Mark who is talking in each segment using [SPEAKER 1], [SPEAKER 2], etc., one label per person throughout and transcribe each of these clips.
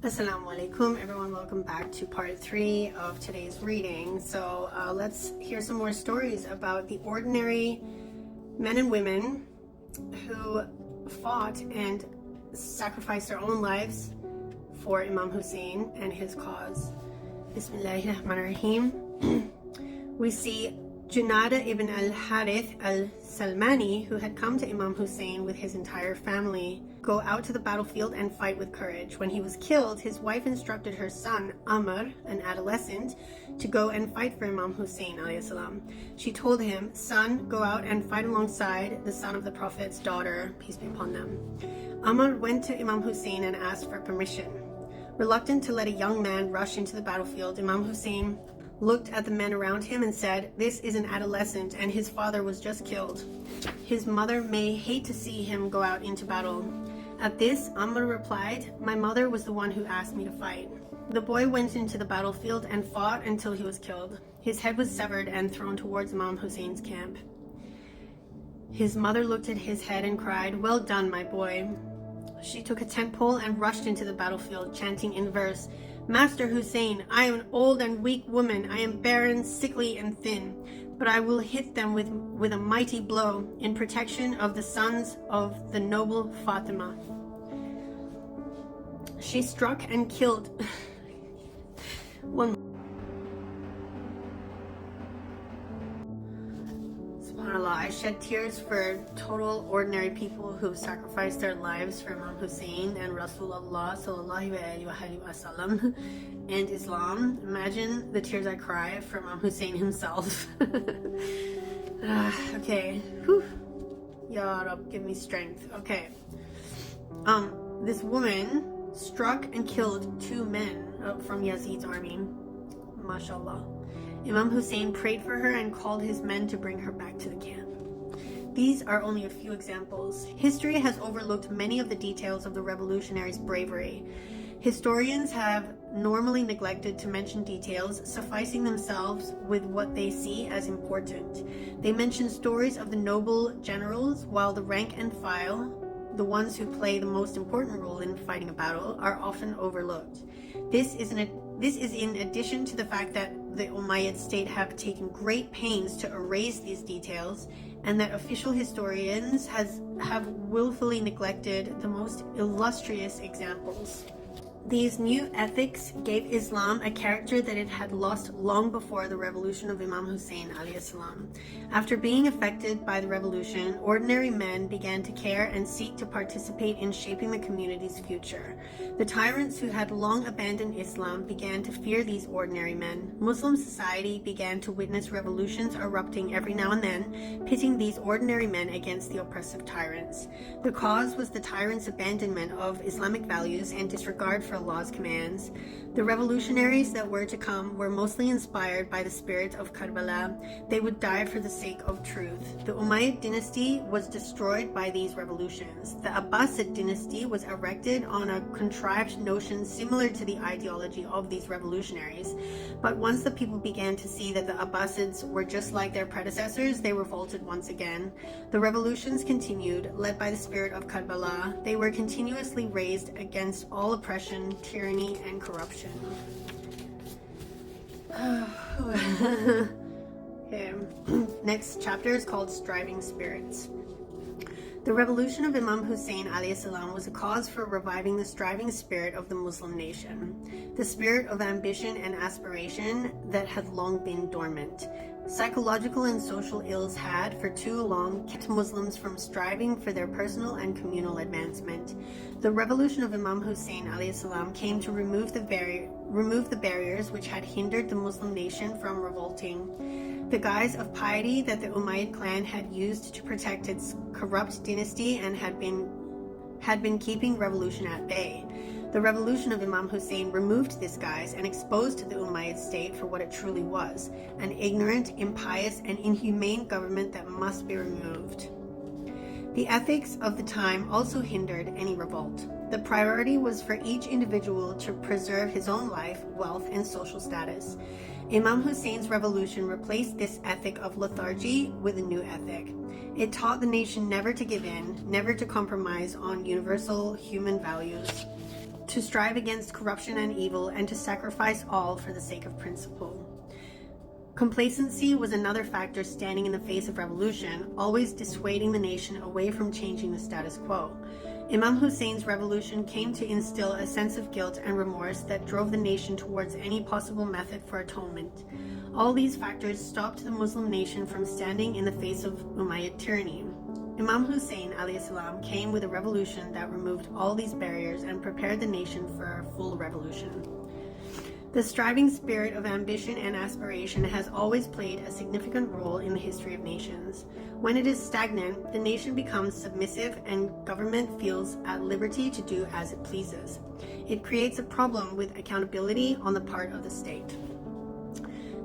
[SPEAKER 1] Assalamu alaikum everyone, welcome back to part 3 of today's reading. So let's hear some more stories about the ordinary men and women who fought and sacrificed their own lives for Imam Hussain and his cause. Bismillahirrahmanirrahim. We see Junada ibn al-Harith al-Salmani, who had come to Imam Hussain with his entire family, go out to the battlefield and fight with courage. When he was killed, his wife instructed her son, Amr, an adolescent, to go and fight for Imam Hussain alayhi salam. She told him, "Son, go out and fight alongside the son of the Prophet's daughter, peace be upon them." Amr went to Imam Hussain and asked for permission. Reluctant to let a young man rush into the battlefield, Imam Hussain looked at the men around him and said, "This is an adolescent and his father was just killed. His mother may hate to see him go out into battle." At this, Amr replied, "My mother was the one who asked me to fight." The boy went into the battlefield and fought until he was killed. His head was severed and thrown towards Imam Hussein's camp. His mother looked at his head and cried, "Well done, my boy." She took a tent pole and rushed into the battlefield, chanting in verse, "Master Hussain, I am an old and weak woman. I am barren, sickly, and thin. But I will hit them with a mighty blow in protection of the sons of the noble Fatima." She struck and killed one. SubhanAllah, I shed tears for total ordinary people who've sacrificed their lives for Imam Hussain and Rasulullah sallallahu alaihi wasallam and Islam. Imagine the tears I cry for Imam Hussain himself. Okay. Whew. Ya Rab, give me strength. Okay. This woman struck and killed 2 men from Yazid's army. MashaAllah. Imam Hussain prayed for her and called his men to bring her back to the camp. These are only a few examples. History has overlooked many of the details of the revolutionaries' bravery. Historians have normally neglected to mention details, sufficing themselves with what they see as important. They mention stories of the noble generals, while the rank and file, the ones who play the most important role in fighting a battle, are often overlooked. This is in addition to the fact that the Umayyad state have taken great pains to erase these details, and that official historians have willfully neglected the most illustrious examples. These new ethics gave Islam a character that it had lost long before the revolution of Imam Hussain alayhi salam. After being affected by the revolution, ordinary men began to care and seek to participate in shaping the community's future. The tyrants who had long abandoned Islam began to fear these ordinary men. Muslim society began to witness revolutions erupting every now and then, pitting these ordinary men against the oppressive tyrants. The cause was the tyrants' abandonment of Islamic values and disregard for Allah's commands. The revolutionaries that were to come were mostly inspired by the spirit of Karbala. They would die for the sake of truth. The Umayyad dynasty was destroyed by these revolutions. The Abbasid dynasty was erected on a contrived notion similar to the ideology of these revolutionaries. But once the people began to see that the Abbasids were just like their predecessors, they revolted once again. The revolutions continued, led by the spirit of Karbala. They were continuously raised against all oppression, tyranny, and corruption. Okay. Next chapter is called Striving Spirits. The revolution of Imam Hussain alayhi salam was a cause for reviving the striving spirit of the Muslim nation, the spirit of ambition and aspiration that had long been dormant. Psychological and social ills had, for too long, kept Muslims from striving for their personal and communal advancement. The revolution of Imam Hussain alayhi salam came to remove the barriers which had hindered the Muslim nation from revolting. The guise of piety that the Umayyad clan had used to protect its corrupt dynasty and had been keeping revolution at bay. The revolution of Imam Hussain removed this guise and exposed the Umayyad state for what it truly was, an ignorant, impious, and inhumane government that must be removed. The ethics of the time also hindered any revolt. The priority was for each individual to preserve his own life, wealth, and social status. Imam Hussein's revolution replaced this ethic of lethargy with a new ethic. It taught the nation never to give in, never to compromise on universal human values. to strive against corruption and evil, and to sacrifice all for the sake of principle. Complacency was another factor standing in the face of revolution, always dissuading the nation away from changing the status quo. Imam Hussein's revolution came to instill a sense of guilt and remorse that drove the nation towards any possible method for atonement. All these factors stopped the Muslim nation from standing in the face of Umayyad tyranny. Imam Hussain alayhi salam came with a revolution that removed all these barriers and prepared the nation for a full revolution. The striving spirit of ambition and aspiration has always played a significant role in the history of nations. When it is stagnant, the nation becomes submissive and government feels at liberty to do as it pleases. It creates a problem with accountability on the part of the state.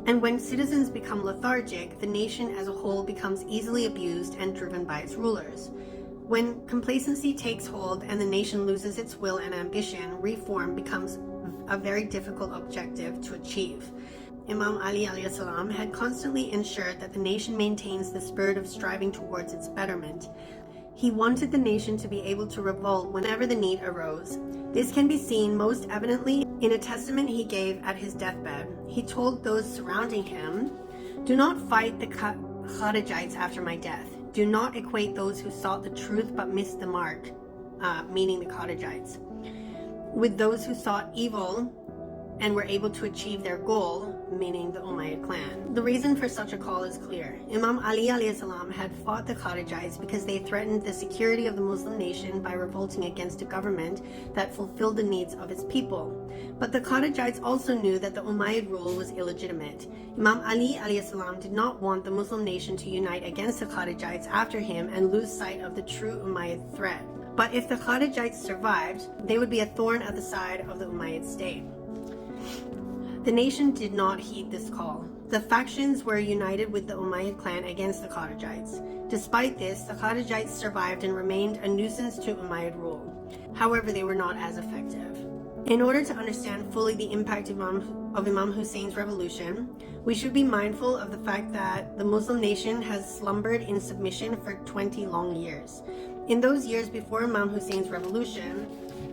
[SPEAKER 1] And when citizens become lethargic, the nation as a whole becomes easily abused and driven by its rulers. When complacency takes hold and the nation loses its will and ambition, reform becomes a very difficult objective to achieve. Imam Ali alayhi salam had constantly ensured that the nation maintains the spirit of striving towards its betterment. He wanted the nation to be able to revolt whenever the need arose. This can be seen most evidently in a testament he gave at his deathbed. He told those surrounding him, "Do not fight the Kharijites after my death. Do not equate those who sought the truth but missed the mark," meaning the Kharijites, with those who sought evil and were able to achieve their goal, meaning the Umayyad clan. The reason for such a call is clear. Imam Ali alayhi salam had fought the Kharijites because they threatened the security of the Muslim nation by revolting against a government that fulfilled the needs of its people. But the Kharijites also knew that the Umayyad rule was illegitimate. Imam Ali alayhi salam did not want the Muslim nation to unite against the Kharijites after him and lose sight of the true Umayyad threat. But if the Kharijites survived, they would be a thorn at the side of the Umayyad state. The nation did not heed this call. The factions were united with the Umayyad clan against the Kharijites. Despite this, the Kharijites survived and remained a nuisance to Umayyad rule. However, they were not as effective. In order to understand fully the impact of Imam Hussein's revolution, we should be mindful of the fact that the Muslim nation has slumbered in submission for 20 long years. In those years before Imam Hussein's revolution,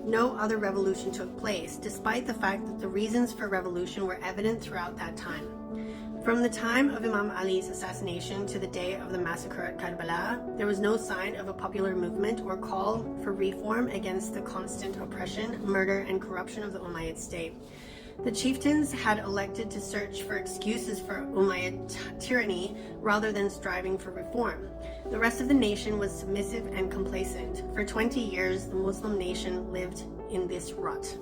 [SPEAKER 1] no other revolution took place, despite the fact that the reasons for revolution were evident throughout that time. From the time of Imam Ali's assassination to the day of the massacre at Karbala, there was no sign of a popular movement or call for reform against the constant oppression, murder, and corruption of the Umayyad state. The chieftains had elected to search for excuses for Umayyad tyranny rather than striving for reform. The rest of the nation was submissive and complacent. For 20 years, the Muslim nation lived in this rut.